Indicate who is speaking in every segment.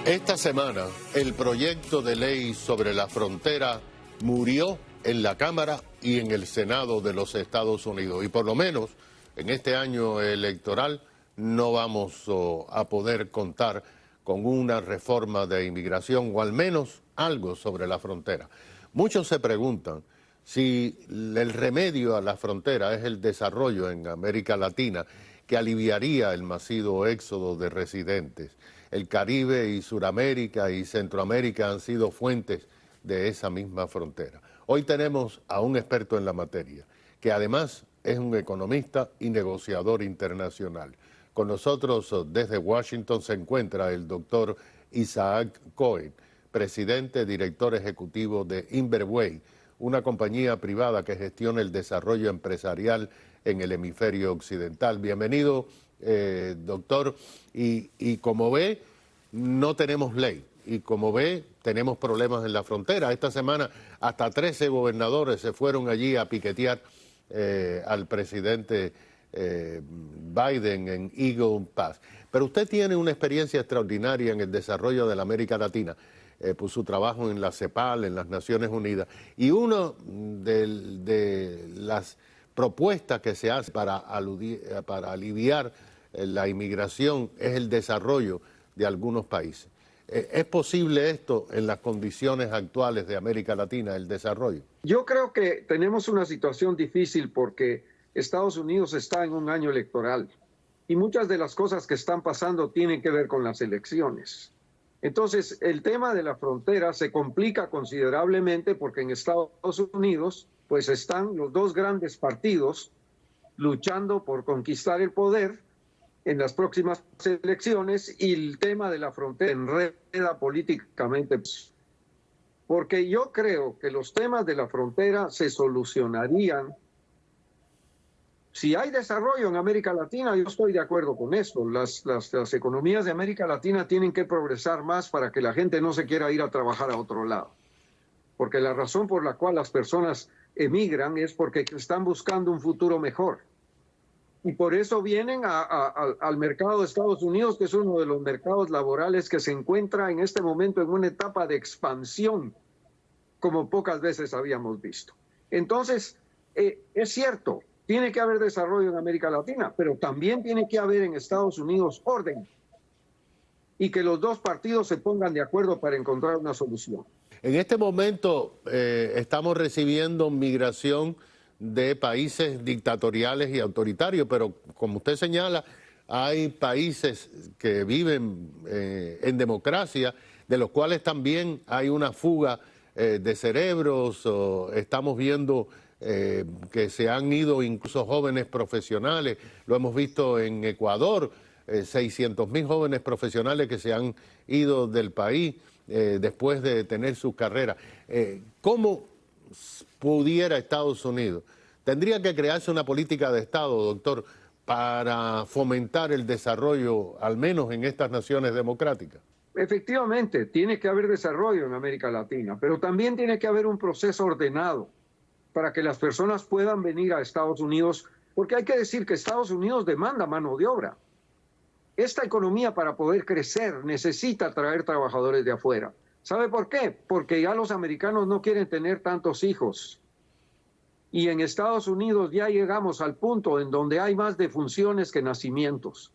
Speaker 1: Esta semana, el proyecto de ley sobre la frontera murió en la Cámara y en el Senado de los Estados Unidos. Y por lo menos en este año electoral no vamos a poder contar con una reforma de inmigración o al menos algo sobre la frontera. Muchos se preguntan si el remedio a la frontera es el desarrollo en América Latina que aliviaría el masivo éxodo de residentes. El Caribe y Suramérica y Centroamérica han sido fuentes de esa misma frontera. Hoy tenemos a un experto en la materia, que además es un economista y negociador internacional. Con nosotros desde Washington se encuentra el doctor Isaac Cohen, presidente, director ejecutivo de Inverway, una compañía privada que gestiona el desarrollo empresarial en el hemisferio occidental. Bienvenido, doctor. Y como ve, no tenemos ley. Y como ve, tenemos problemas en la frontera. Esta semana hasta 13 gobernadores se fueron allí a piquetear al presidente Biden en Eagle Pass. Pero usted tiene una experiencia extraordinaria en el desarrollo de la América Latina, por su trabajo en la CEPAL, en las Naciones Unidas. Y una de las propuestas que se hace para aliviar la inmigración es el desarrollo de algunos países. ¿Es posible esto en las condiciones actuales de América Latina, el desarrollo?
Speaker 2: Yo creo que tenemos una situación difícil porque Estados Unidos está en un año electoral y muchas de las cosas que están pasando tienen que ver con las elecciones. Entonces, el tema de la frontera se complica considerablemente porque en Estados Unidos pues están los dos grandes partidos luchando por conquistar el poder en las próximas elecciones y el tema de la frontera enreda políticamente. Porque yo creo que los temas de la frontera se solucionarían si hay desarrollo en América Latina. Yo estoy de acuerdo con eso. Las economías de América Latina tienen que progresar más para que la gente no se quiera ir a trabajar a otro lado. Porque la razón por la cual las personas emigran es porque están buscando un futuro mejor. Y por eso vienen al mercado de Estados Unidos, que es uno de los mercados laborales que se encuentra en este momento en una etapa de expansión, como pocas veces habíamos visto. Entonces, es cierto, tiene que haber desarrollo en América Latina, pero también tiene que haber en Estados Unidos orden y que los dos partidos se pongan de acuerdo para encontrar una solución.
Speaker 1: En este momento estamos recibiendo migración de países dictatoriales y autoritarios, pero como usted señala, hay países que viven en democracia, de los cuales también hay una fuga de cerebros. Estamos viendo que se han ido incluso jóvenes profesionales, lo hemos visto en Ecuador, 600.000 jóvenes profesionales que se han ido del país después de tener sus carreras. ¿Cómo pudiera Estados Unidos? Tendría que crearse una política de Estado, doctor, para fomentar el desarrollo, al menos en estas naciones democráticas.
Speaker 2: Efectivamente, tiene que haber desarrollo en América Latina, pero también tiene que haber un proceso ordenado para que las personas puedan venir a Estados Unidos, porque hay que decir que Estados Unidos demanda mano de obra. Esta economía, para poder crecer, necesita traer trabajadores de afuera. ¿Sabe por qué? Porque ya los americanos no quieren tener tantos hijos. Y en Estados Unidos ya llegamos al punto en donde hay más defunciones que nacimientos.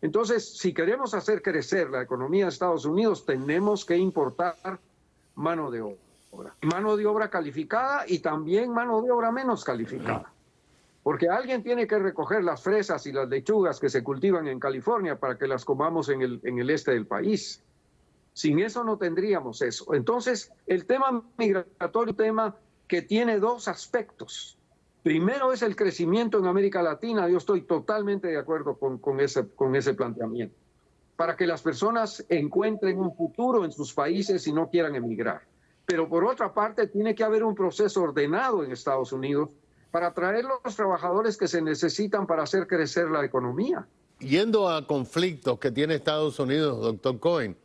Speaker 2: Entonces, si queremos hacer crecer la economía de Estados Unidos, tenemos que importar mano de obra. Mano de obra calificada y también mano de obra menos calificada. Porque alguien tiene que recoger las fresas y las lechugas que se cultivan en California para que las comamos en el este del país. Sin eso no tendríamos eso. Entonces, el tema migratorio es un tema que tiene dos aspectos. Primero es el crecimiento en América Latina. Yo estoy totalmente de acuerdo con ese planteamiento. Para que las personas encuentren un futuro en sus países y no quieran emigrar. Pero por otra parte, tiene que haber un proceso ordenado en Estados Unidos para atraer los trabajadores que se necesitan para hacer crecer la economía.
Speaker 1: Yendo a conflictos que tiene Estados Unidos, doctor Cohen,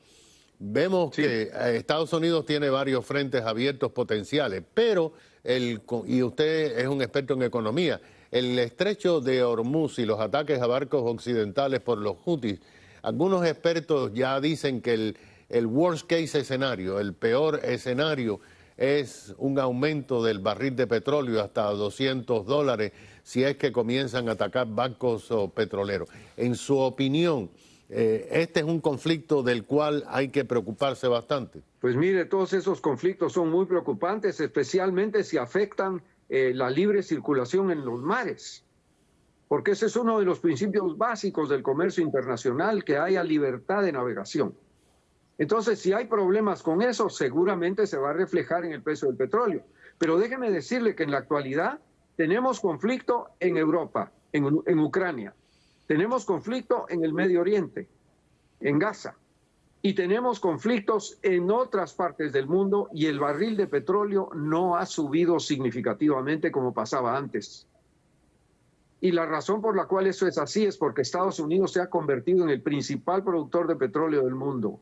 Speaker 1: vemos que Estados Unidos tiene varios frentes abiertos potenciales, pero, y usted es un experto en economía, el estrecho de Hormuz y los ataques a barcos occidentales por los Houthis, algunos expertos ya dicen que el worst case escenario, el peor escenario es un aumento del barril de petróleo hasta $200 si es que comienzan a atacar bancos petroleros. En su opinión, ¿este es un conflicto del cual hay que preocuparse bastante?
Speaker 2: Pues mire, todos esos conflictos son muy preocupantes, especialmente si afectan la libre circulación en los mares, porque ese es uno de los principios básicos del comercio internacional, que haya libertad de navegación. Entonces, si hay problemas con eso, seguramente se va a reflejar en el precio del petróleo. Pero déjeme decirle que en la actualidad tenemos conflicto en Europa, en Ucrania. Tenemos conflicto en el Medio Oriente, en Gaza. Y tenemos conflictos en otras partes del mundo y el barril de petróleo no ha subido significativamente como pasaba antes. Y la razón por la cual eso es así es porque Estados Unidos se ha convertido en el principal productor de petróleo del mundo.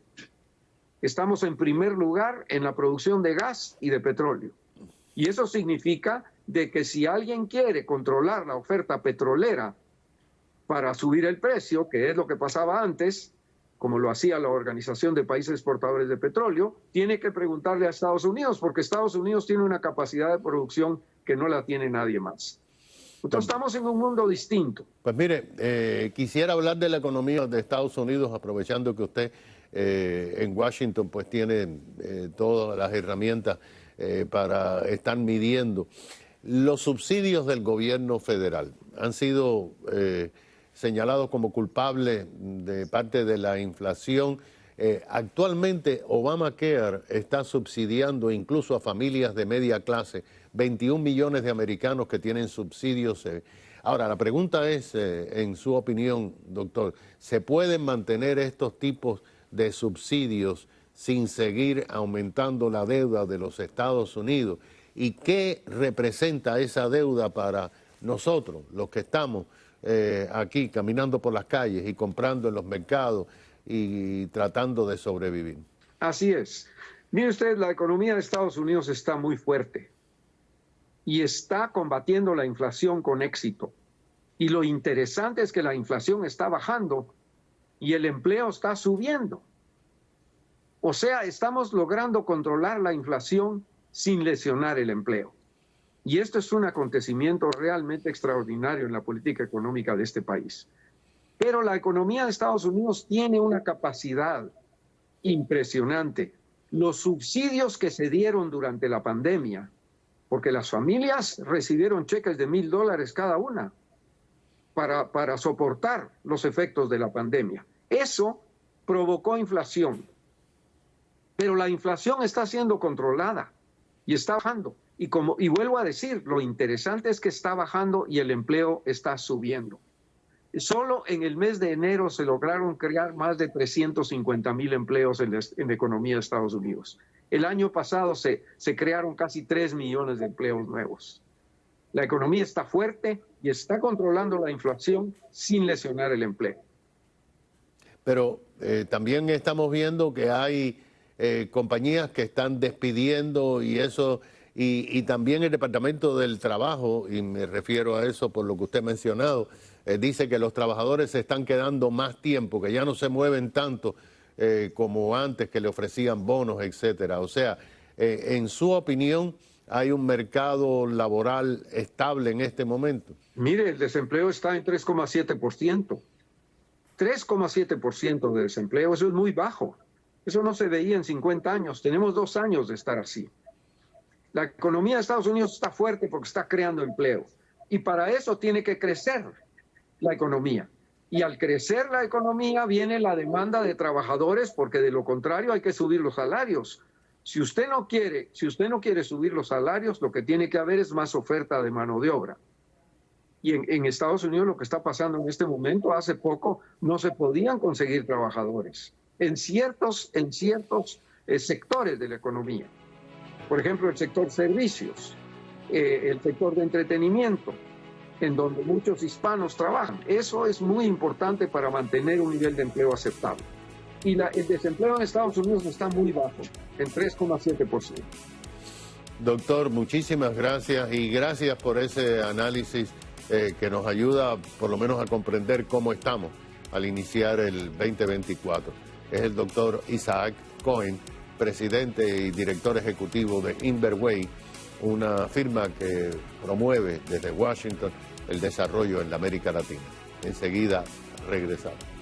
Speaker 2: Estamos en primer lugar en la producción de gas y de petróleo. Y eso significa de que si alguien quiere controlar la oferta petrolera para subir el precio, que es lo que pasaba antes, como lo hacía la Organización de Países Exportadores de Petróleo, tiene que preguntarle a Estados Unidos, porque Estados Unidos tiene una capacidad de producción que no la tiene nadie más. Entonces estamos en un mundo distinto.
Speaker 1: Pues mire, quisiera hablar de la economía de Estados Unidos, aprovechando que usted en Washington pues tiene todas las herramientas para estar midiendo. Los subsidios del gobierno federal han sido señalados como culpables de parte de la inflación. Actualmente Obamacare está subsidiando incluso a familias de media clase, 21 millones de americanos que tienen subsidios. Ahora, la pregunta es, en su opinión, doctor, ¿se pueden mantener estos tipos de subsidios sin seguir aumentando la deuda de los Estados Unidos? ¿Y qué representa esa deuda para nosotros, los que estamos aquí caminando por las calles y comprando en los mercados y tratando de sobrevivir?
Speaker 2: Así es. Mire usted, la economía de Estados Unidos está muy fuerte y está combatiendo la inflación con éxito. Y lo interesante es que la inflación está bajando y el empleo está subiendo. O sea, estamos logrando controlar la inflación sin lesionar el empleo. Y esto es un acontecimiento realmente extraordinario en la política económica de este país. Pero la economía de Estados Unidos tiene una capacidad impresionante. Los subsidios que se dieron durante la pandemia, porque las familias recibieron cheques de $1,000 cada una para soportar los efectos de la pandemia. Eso provocó inflación. Pero la inflación está siendo controlada y está bajando. Y vuelvo a decir, lo interesante es que está bajando y el empleo está subiendo. Solo en el mes de enero se lograron crear más de 350,000 empleos en la economía de Estados Unidos. El año pasado se crearon casi 3 millones de empleos nuevos. La economía está fuerte y está controlando la inflación sin lesionar el empleo.
Speaker 1: Pero también estamos viendo que hay compañías que están despidiendo y eso, y también el Departamento del Trabajo, y me refiero a eso por lo que usted ha mencionado, dice que los trabajadores se están quedando más tiempo, que ya no se mueven tanto como antes, que le ofrecían bonos, etcétera. O sea, en su opinión, ¿hay un mercado laboral estable en este momento?
Speaker 2: Mire, el desempleo está en 3,7%. 3,7% de desempleo, eso es muy bajo. Eso no se veía en 50 años. Tenemos 2 años de estar así. La economía de Estados Unidos está fuerte porque está creando empleo. Y para eso tiene que crecer la economía. Y al crecer la economía viene la demanda de trabajadores, porque de lo contrario hay que subir los salarios. Si usted no quiere subir los salarios, lo que tiene que haber es más oferta de mano de obra. Y en Estados Unidos lo que está pasando en este momento, hace poco no se podían conseguir trabajadores en ciertos sectores de la economía. Por ejemplo, el sector servicios, el sector de entretenimiento, en donde muchos hispanos trabajan. Eso es muy importante para mantener un nivel de empleo aceptable. Y el desempleo en Estados Unidos está muy bajo, en 3,7%.
Speaker 1: Doctor, muchísimas gracias y gracias por ese análisis que nos ayuda por lo menos a comprender cómo estamos al iniciar el 2024. es el doctor Isaac Cohen, presidente y director ejecutivo de Inverway, una firma que promueve desde Washington el desarrollo en la América Latina. Enseguida regresamos.